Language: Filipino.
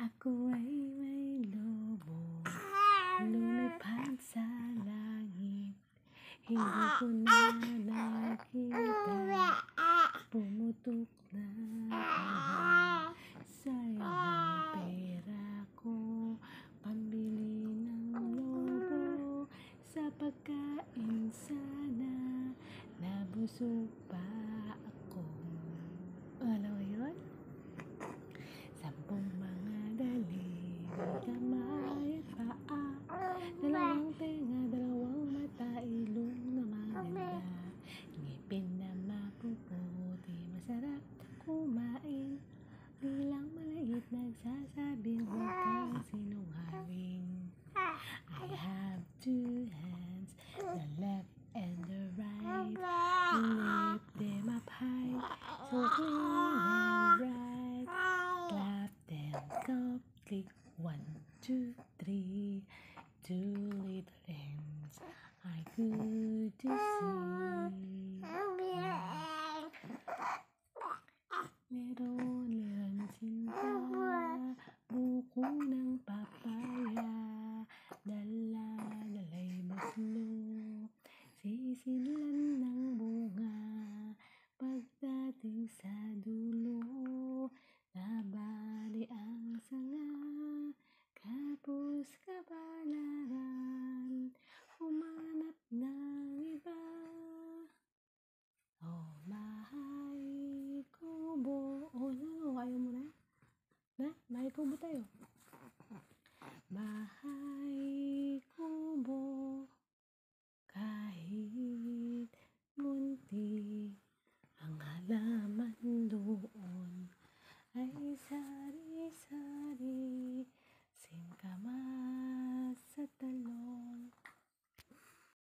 Ako ay may lobo, lumipad sa langit. Hindi ko na nakita, pumutok na ahon. Sayang ang pera ko, pambili ng lobo. Sa pagkain sana, nabusog pa ako. Alam mo yun? 10 mga daliri, kamay at paa, 2 tenga, 2 mata, ilong na maganda, ngipin na mapuputi, masarap kumain, bilang maliit nagsasabing huwag kang sinungaling. I have 2 hands, the left and the right, lift them up high, so clean and bright. Clap them softly, 1, 2, 3. 2 little hands are good to see. Meron sinta, buko ng papaya, dala-dala'y buslo, sisidlan ng bunga. Pagdating sa dulo, nabali ang sanga, kapos kabalaran, humanap ng iba. Oh, bahay kubo. Oh, ano? Ayaw mo na? Na? Bahay kubo tayo. Bahay kubo, kahit munti, ang halaman doon ay sari-sari, singkamas at talong.